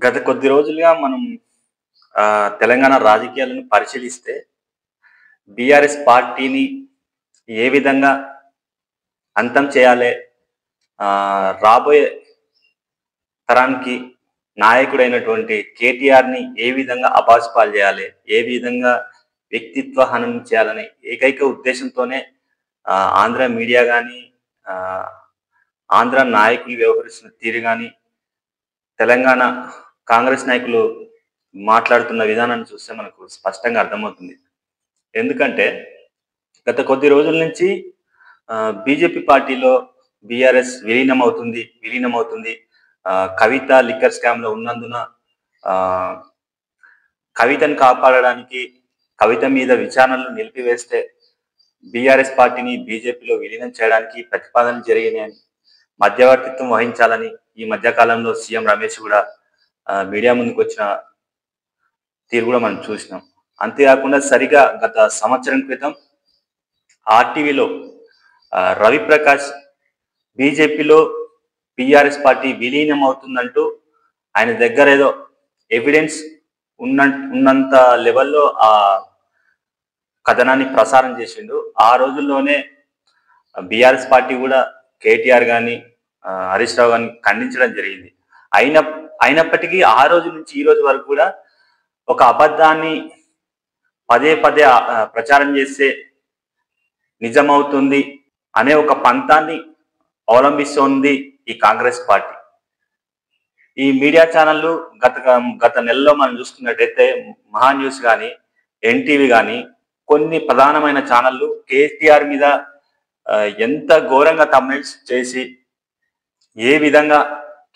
గత కొద్ది రోజులుగా మనం తెలంగాణ రాజకీయాలను పరిశీలిస్తే బీఆర్ఎస్ పార్టీని ఏ విధంగా అంతం చేయాలి, రాబోయే తరానికి నాయకుడైనటువంటి కేటీఆర్‌ని ఏ విధంగా అబాస్పాలు చేయాలి, ఏ విధంగా వ్యక్తిత్వ హననం చేయాలనే ఏకైక ఉద్దేశంతోనే ఆంధ్ర మీడియా గాని, ఆహ్, ఆంధ్ర నాయకులు వ్యవహరిస్తున్న తీరు గాని, తెలంగాణ కాంగ్రెస్ నాయకులు మాట్లాడుతున్న విధానాన్ని చూస్తే మనకు స్పష్టంగా అర్థమవుతుంది. ఎందుకంటే గత కొద్ది రోజుల నుంచి బీజేపీ పార్టీలో బీఆర్ఎస్ విలీనమవుతుంది. కవిత లిక్కర్ స్కామ్‌లో ఉన్నందున ఆహ్, కవితను కాపాడడానికి కవిత మీద విచారణలు నిలిపివేస్తే బీఆర్ఎస్ పార్టీని బీజేపీలో విలీనం చేయడానికి ప్రతిపాదనలు జరిగినాయని, మధ్యవర్తిత్వం వహించాలని ఈ మధ్య కాలంలో సీఎం రమేష్ కూడా మీడియా ముందుకొచ్చిన తీరు కూడా మనం చూసినాం. అంతేకాకుండా సరిగా గత సంవత్సరం క్రితం ఆర్టీవీలో రవిప్రకాష్ బీజేపీలో బీఆర్ఎస్ పార్టీ విలీనం అవుతుందంటూ ఆయన దగ్గర ఏదో ఎవిడెన్స్ ఉన్నంత లెవెల్‌లో ఆ కథనాన్ని ప్రసారం చేసిండు. ఆ రోజుల్లోనే బీఆర్ఎస్ పార్టీ కూడా కేటీఆర్ గాని, హరీష్ రావు గాని ఖండించడం జరిగింది. అయినప్పటికీ ఆ రోజు నుంచి ఈ రోజు వరకు కూడా ఒక అబద్ధాన్ని పదే పదే ప్రచారం చేస్తే నిజమవుతుంది అనే ఒక పంతాన్ని అవలంబిస్తోంది ఈ కాంగ్రెస్ పార్టీ. ఈ మీడియా ఛానళ్ళు గత నెలలో మనం చూసుకున్నట్టయితే మహా న్యూస్ గాని, ఎన్టీవీ గాని కొన్ని ప్రధానమైన ఛానళ్ళు కేసీఆర్ మీద ఎంత ఘోరంగా థంబ్‌నెయిల్స్ చేసి ఏ విధంగా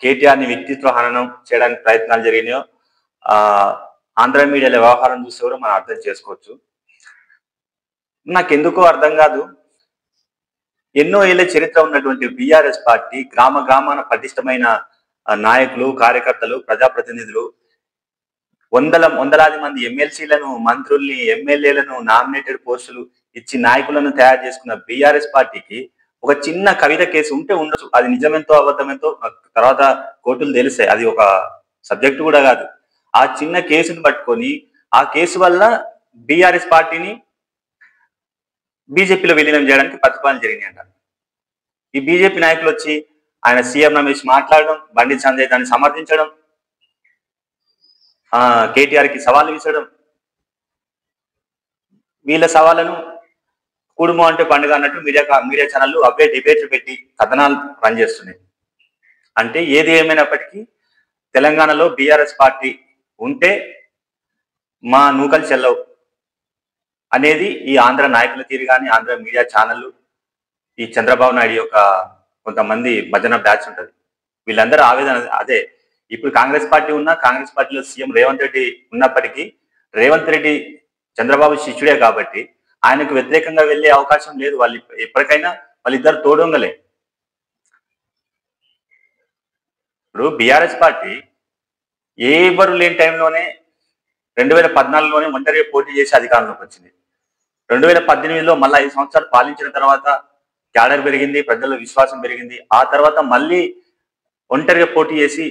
కేటీఆర్‌ని వ్యక్తిత్వ హననం చేయడానికి ప్రయత్నాలు జరిగినాయో ఆంధ్ర మీడియాల వ్యవహారం చూస్తే కూడా మనం అర్థం చేసుకోవచ్చు. నాకెందుకో అర్థం కాదు. ఎన్నో ఏళ్ల చరిత్ర ఉన్నటువంటి బీఆర్ఎస్ పార్టీ గ్రామాన పటిష్టమైన నాయకులు, కార్యకర్తలు, ప్రజాప్రతినిధులు, వందలాది మంది ఎమ్మెల్సీలను, మంత్రుల్ని, ఎమ్మెల్యేలను నామినేటెడ్ పోస్టులు ఇచ్చి నాయకులను తయారు చేసుకున్న బీఆర్ఎస్ పార్టీకి ఒక చిన్న కవిత కేసు ఉంటే ఉండొచ్చు. అది నిజమెంతో అబద్ధమెంతో తర్వాత కోర్టులు తెలుస్తాయి. అది ఒక సబ్జెక్టు కూడా కాదు. ఆ చిన్న కేసును పట్టుకొని ఆ కేసు వల్ల బీఆర్ఎస్ పార్టీని బీజేపీలో విలీనం చేయడానికి ప్రతిపాదనలు జరిగినాయంట. ఈ బీజేపీ నాయకులు వచ్చి ఆయన సీఎం రమేష్ మాట్లాడడం, బండి సంజయ్ దాన్ని సమర్థించడం, కేటీఆర్‌కి సవాళ్ళు విసరడం, వీళ్ళ సవాళ్ళను కుడుము అంటే పండుగ అన్నట్టు మీడియా ఛానళ్ళు అవే డిబేట్లు పెట్టి కథనాలు రన్ చేస్తున్నాయి. అంటే ఏది ఏమైనప్పటికీ తెలంగాణలో బీఆర్ఎస్ పార్టీ ఉంటే మా నూకలు చెల్లవు అనేది ఈ ఆంధ్ర నాయకుల తీరు కానీ, ఆంధ్ర మీడియా ఛానళ్ళు, ఈ చంద్రబాబు నాయుడు యొక్క కొంతమంది భజన బ్యాచ్ ఉంటుంది. వీళ్ళందరూ ఆవేదన అదే. ఇప్పుడు కాంగ్రెస్ పార్టీ ఉన్నా, కాంగ్రెస్ పార్టీలో సీఎం రేవంత్ రెడ్డి ఉన్నప్పటికీ రేవంత్ రెడ్డి చంద్రబాబు శిష్యుడే కాబట్టి ఆయనకు వ్యతిరేకంగా వెళ్ళే అవకాశం లేదు. వాళ్ళు ఎప్పటికైనా వాళ్ళిద్దరు తోడొంగలే. ఇప్పుడు బీఆర్ఎస్ పార్టీ ఎవరు లేని టైంలోనే 2014లోనే ఒంటరిగా పోటీ చేసి అధికారంలోకి వచ్చింది. 2018లో మళ్ళీ 5 సంవత్సరాలు పాలించిన తర్వాత క్యాడర్ పెరిగింది, ప్రజల్లో విశ్వాసం పెరిగింది. ఆ తర్వాత మళ్ళీ ఒంటరిగా పోటీ చేసి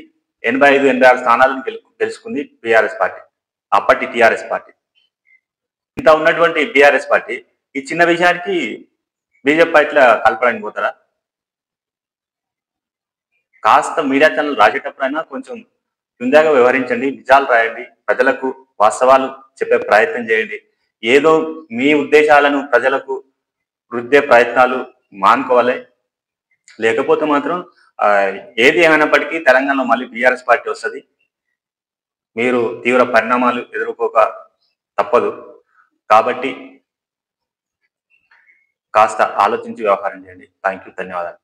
85, 86 స్థానాలను గెలుచుకుంది బీఆర్ఎస్ పార్టీ. అప్పటి టీఆర్ఎస్ పార్టీ. ఇంత ఉన్నటువంటి బీఆర్ఎస్ పార్టీ ఈ చిన్న విషయానికి బీజేపీ పార్టీలో కలపడానికి పోతారా? కాస్త మీడియా ఛానల్ రాసేటప్పుడైనా కొంచెం హుందాగా వ్యవహరించండి, నిజాలు రాయండి, ప్రజలకు వాస్తవాలు చెప్పే ప్రయత్నం చేయండి. ఏదో మీ ఉద్దేశాలను ప్రజలకు రుద్దే ప్రయత్నాలు మానుకోవాలి. లేకపోతే మాత్రం ఏది ఏమైనప్పటికీ తెలంగాణలో మళ్ళీ బీఆర్ఎస్ పార్టీ వస్తుంది. మీరు తీవ్ర పరిణామాలు ఎదుర్కోక తప్పదు. కాబట్టి కాస్త ఆలోచించి వ్యవహారం చేయండి. Thank you. ధన్యవాదాలు.